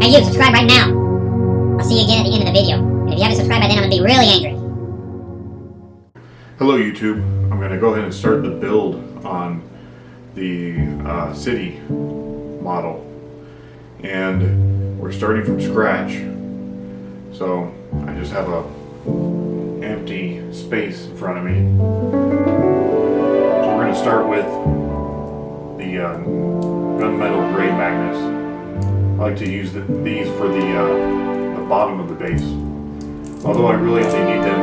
Hey you, subscribe right now. I'll see you again at the end of the video. And if you haven't subscribed by then, I'm going to be really angry. Hello YouTube. I'm going to go ahead and start the build on the city model. And we're starting from scratch. So I just have a empty space in front of me. So we're going to start with the gunmetal gray magnets. I like to use these for the bottom of the base. Although I really only need them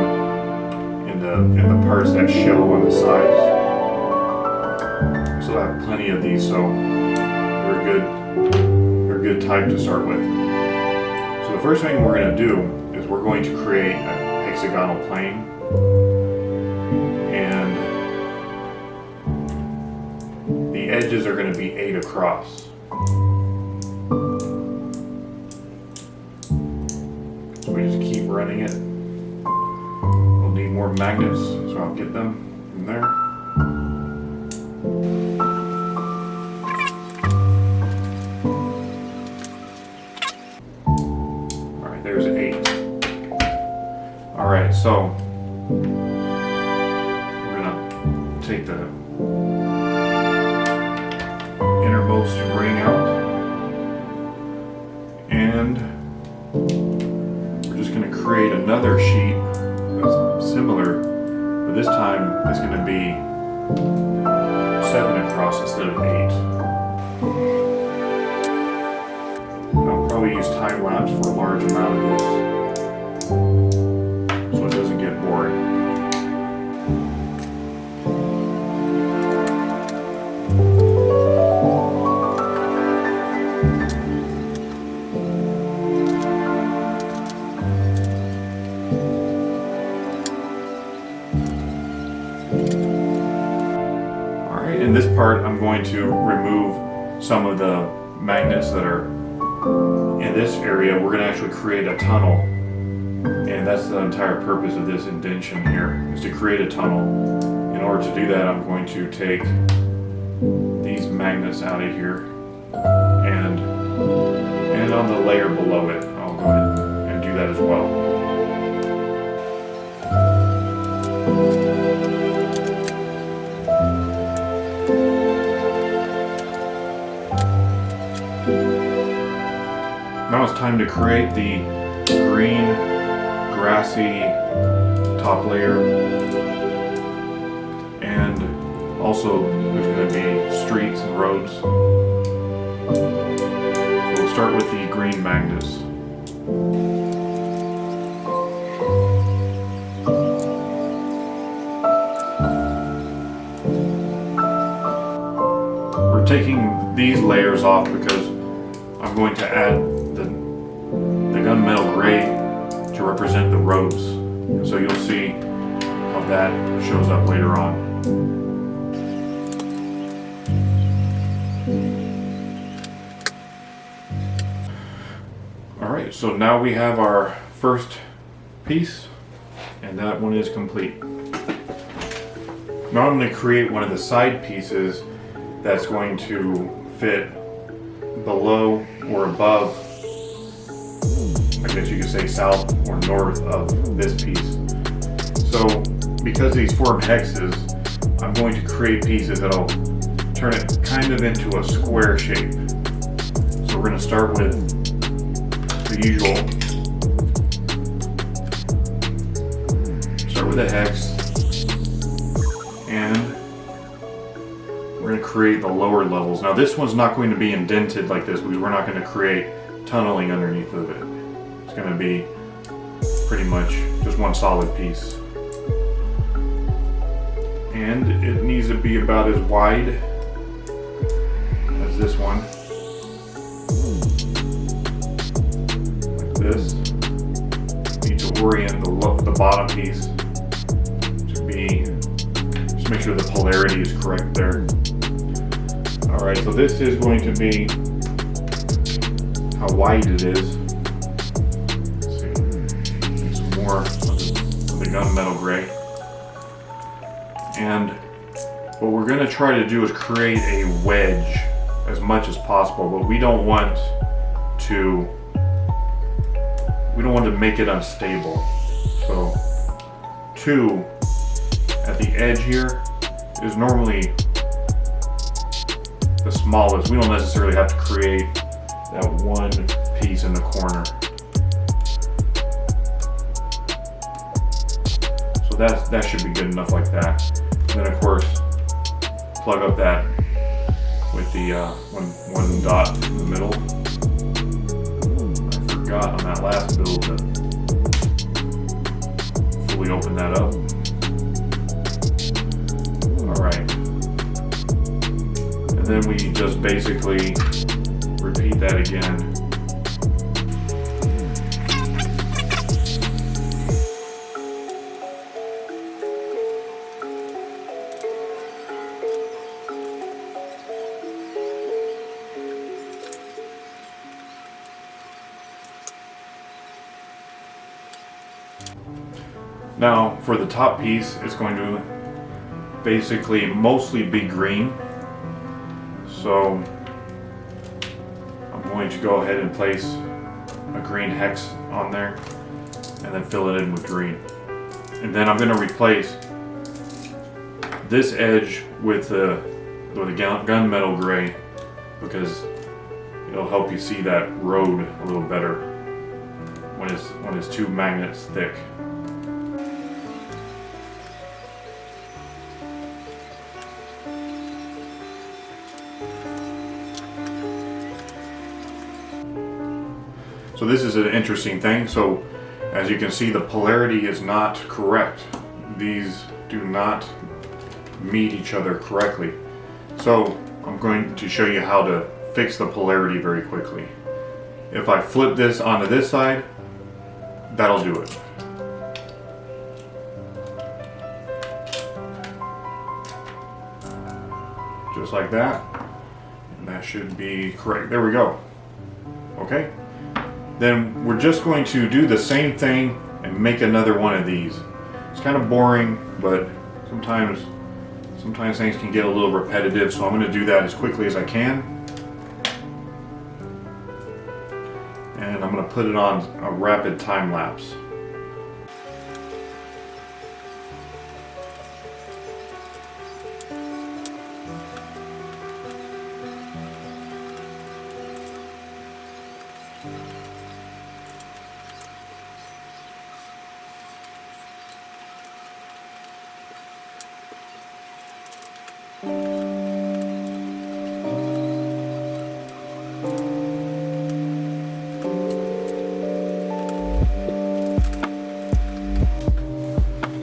in the parts that show on the sides. So I have plenty of these, so they're a good type to start with. So the first thing we're going to do is we're going to create a hexagonal plane, and the edges are going to be 8 across. So we just keep running it. We'll need more magnets, so I'll get them from there. Alright, there's 8. Alright, so we're gonna take the innermost ring out, and we're just going to create another sheet that's similar, but this time it's going to be 7 across instead of 8. I'll probably use time lapse for a large amount of this, so it doesn't get boring. In this part, I'm going to remove some of the magnets that are in this area. We're going to actually create a tunnel, and that's the entire purpose of this indentation here, is to create a tunnel. In order to do that, I'm going to take these magnets out of here, and on the layer below it, I'll go ahead and do that as well. Now it's time to create the green, grassy top layer, and also there's going to be streets and roads. We'll start with the green magnets. We're taking these layers off because I'm going to add the gunmetal gray to represent the roads. So you'll see how that shows up later on. Alright, so now we have our first piece, and that one is complete. Now I'm going to create one of the side pieces that's going to fit below or above, I guess you could say south or north of this piece. So because these form hexes, I'm going to create pieces that'll turn it kind of into a square shape. So we're going to start with the usual. Start with a hex, and we're going to create the lower levels. Now this one's not going to be indented like this because we're not going to create tunneling underneath of it. It's going to be pretty much just one solid piece. And it needs to be about as wide as this one. Like this. You need to orient the bottom piece to be, just make sure the polarity is correct there. Alright, so this is going to be how wide it is. Let's see. Make some more of the gunmetal gray. And what we're going to try to do is create a wedge as much as possible, but we don't want to we don't want to make it unstable. So 2 at the edge here is normally the smallest. We don't necessarily have to create that one piece in the corner. So that should be good enough like that. And then of course, plug up that with the one dot in the middle. I forgot on that last build to fully open that up. Alright. And then we just basically repeat that again. Now for the top piece, it's going to basically mostly be green. So I'm going to go ahead and place a green hex on there and then fill it in with green. And then I'm going to replace this edge with the gunmetal gray because it'll help you see that road a little better when it's 2 magnets thick. So this is an interesting thing. So as you can see, the polarity is not correct. These do not meet each other correctly. So I'm going to show you how to fix the polarity very quickly. If I flip this onto this side, that'll do it. Just like that. And that should be correct. There we go. Okay. Then we're just going to do the same thing and make another one of these. It's kind of boring, but sometimes things can get a little repetitive, so I'm going to do that as quickly as I can. And I'm going to put it on a rapid time lapse.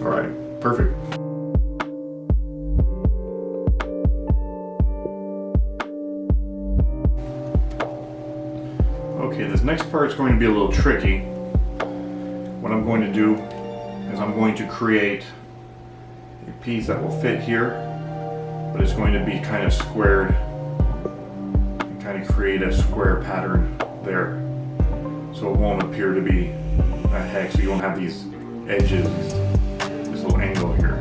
Alright, perfect. Okay, this next part is going to be a little tricky. What I'm going to do is I'm going to create a piece that will fit here, but it's going to be kind of squared and kind of create a square pattern there. So it won't appear to be a hex, so you won't have these edges, this little angle here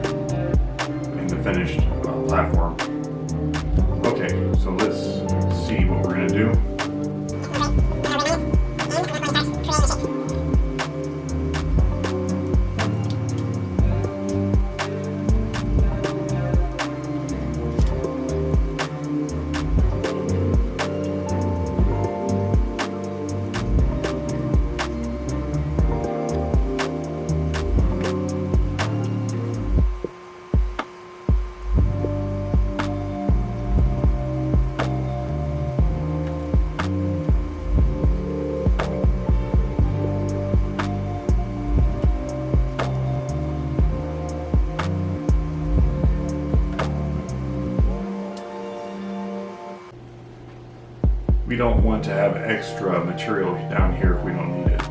in the finished platform. Okay, so let's see what we're going to do. We don't want to have extra material down here if we don't need it.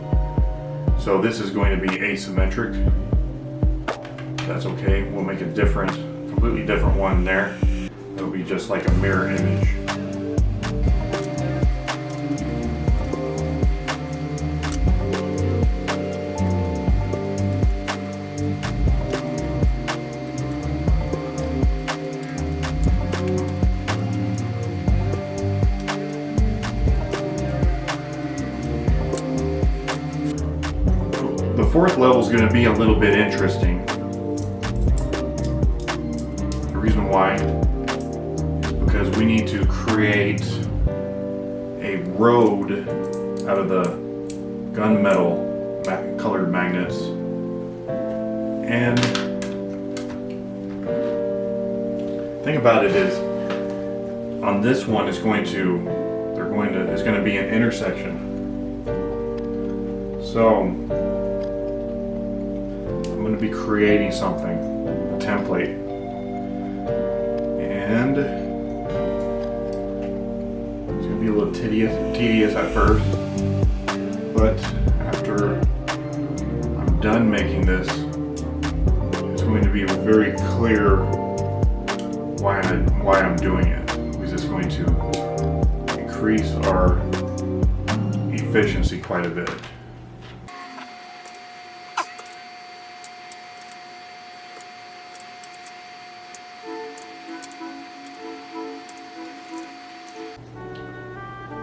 So this is going to be asymmetric. That's okay. We'll make a completely different one there. It'll be just like a mirror image. fourth level is going to be a little bit interesting. The reason why is because we need to create a road out of the gunmetal colored magnets, and thing about it is, on this one it's going to be an intersection. So I'm going to be creating something, a template, and it's going to be a little tedious at first, but after I'm done making this, it's going to be very clear why I'm doing it, because it's going to increase our efficiency quite a bit.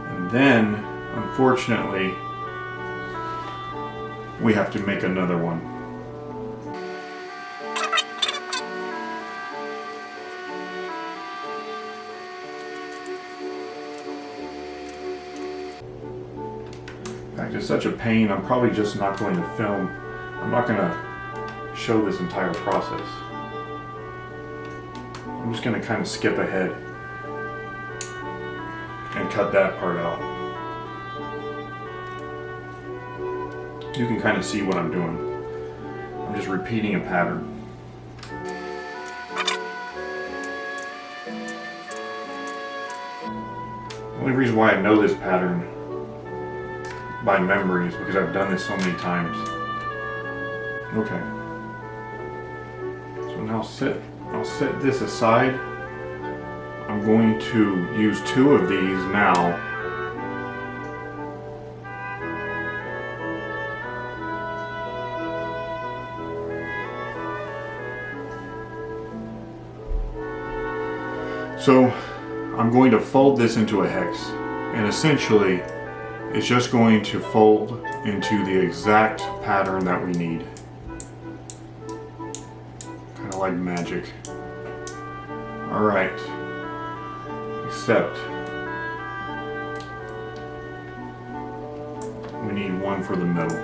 And then, unfortunately, we have to make another one. In fact, it's such a pain, I'm probably just not going to film. I'm not going to show this entire process. I'm just going to kind of skip ahead and cut that part out. You can kind of see what I'm doing. I'm just repeating a pattern. The only reason why I know this pattern by memory is because I've done this so many times. Okay. So now I'll set this aside. I'm going to use 2 of these now. So I'm going to fold this into a hex, and essentially it's just going to fold into the exact pattern that we need. Kind of like magic. Alright. Except we need one for the middle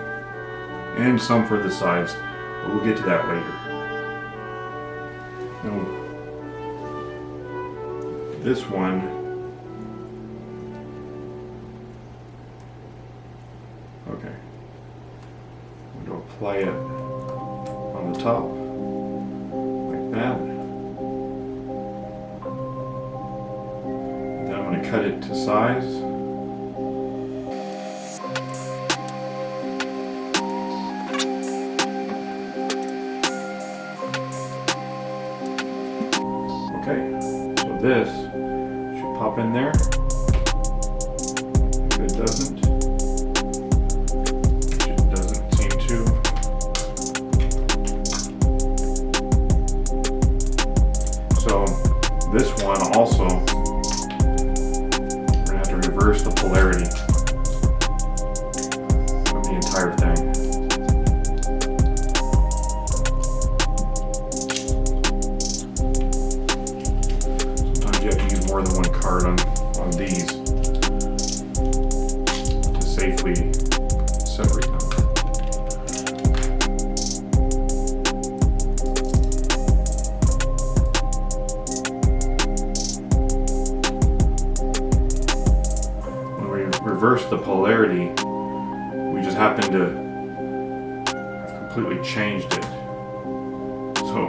and some for the sides, but we'll get to that later. Now, this one, okay, I'm going to apply it on the top like that. Then I'm going to cut it to size. Okay, so this should pop in there. If it doesn't, it doesn't seem to. So this one also, we're gonna have to reverse the polarity of the entire thing. You have to use more than one card on these to safely separate them. When we reverse the polarity, we just happen to have completely changed it. So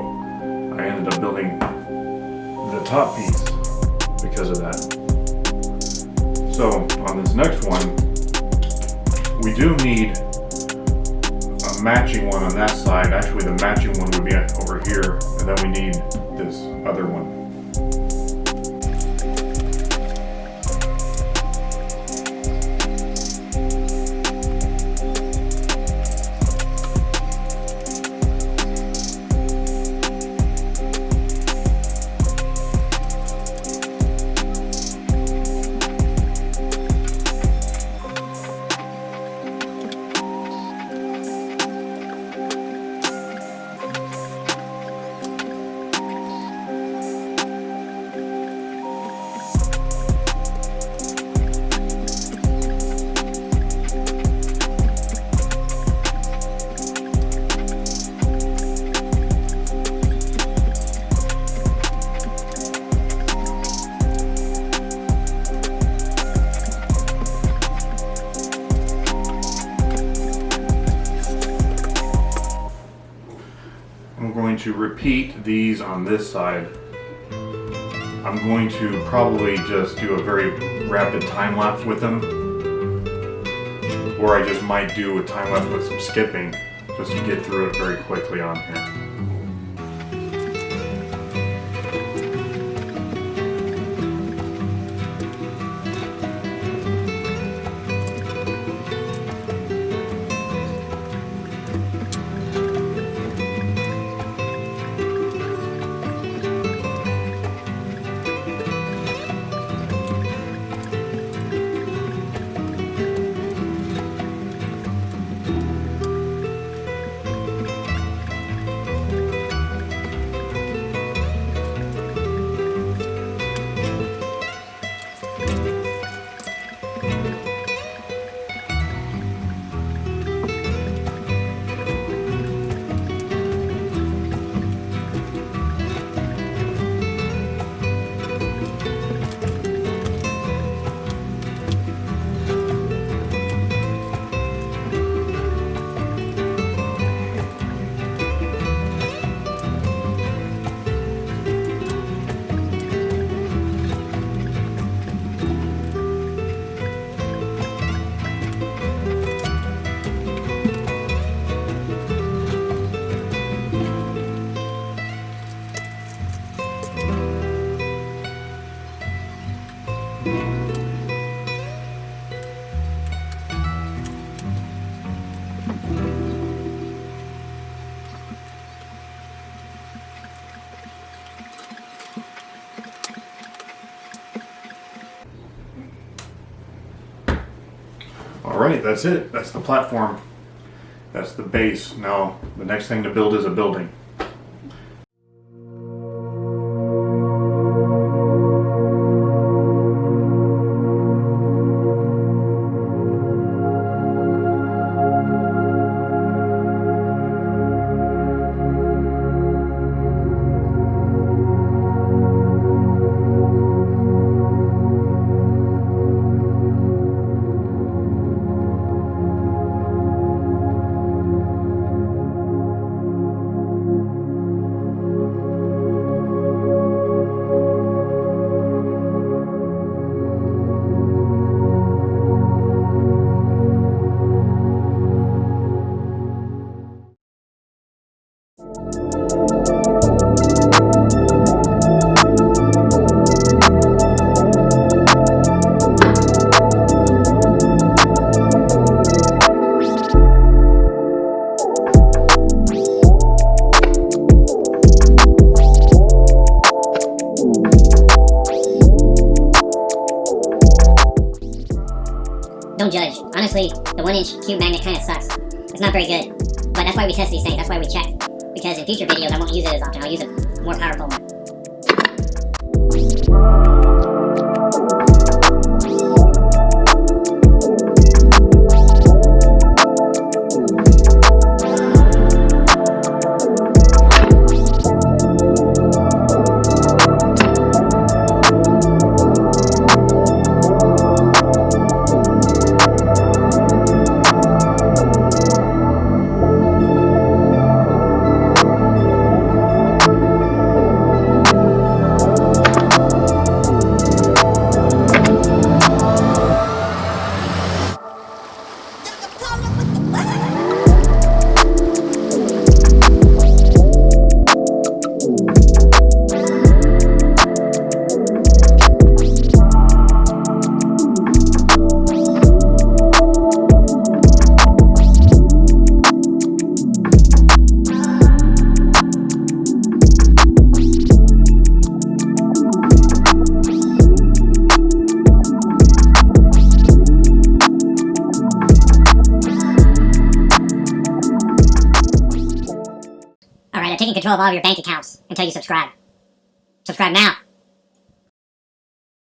I ended up building the top piece because of that. So on this next one, we do need a matching one on that side. Actually, the matching one would be over here, and then we need this other one. I'm going to repeat these on this side. I'm going to probably just do a very rapid time lapse with them, or I just might do a time lapse with some skipping just to get through it very quickly on here. Alright, that's it. That's the platform. That's the base. Now, the next thing to build is a building. Don't judge. Honestly, the 1-inch cube magnet kind of sucks. It's not very good. But that's why we test these things. That's why we check. Because in future videos, I won't use it as often. I'll use a more powerful one. Alright, I've taken control of all of your bank accounts until you subscribe. Subscribe now.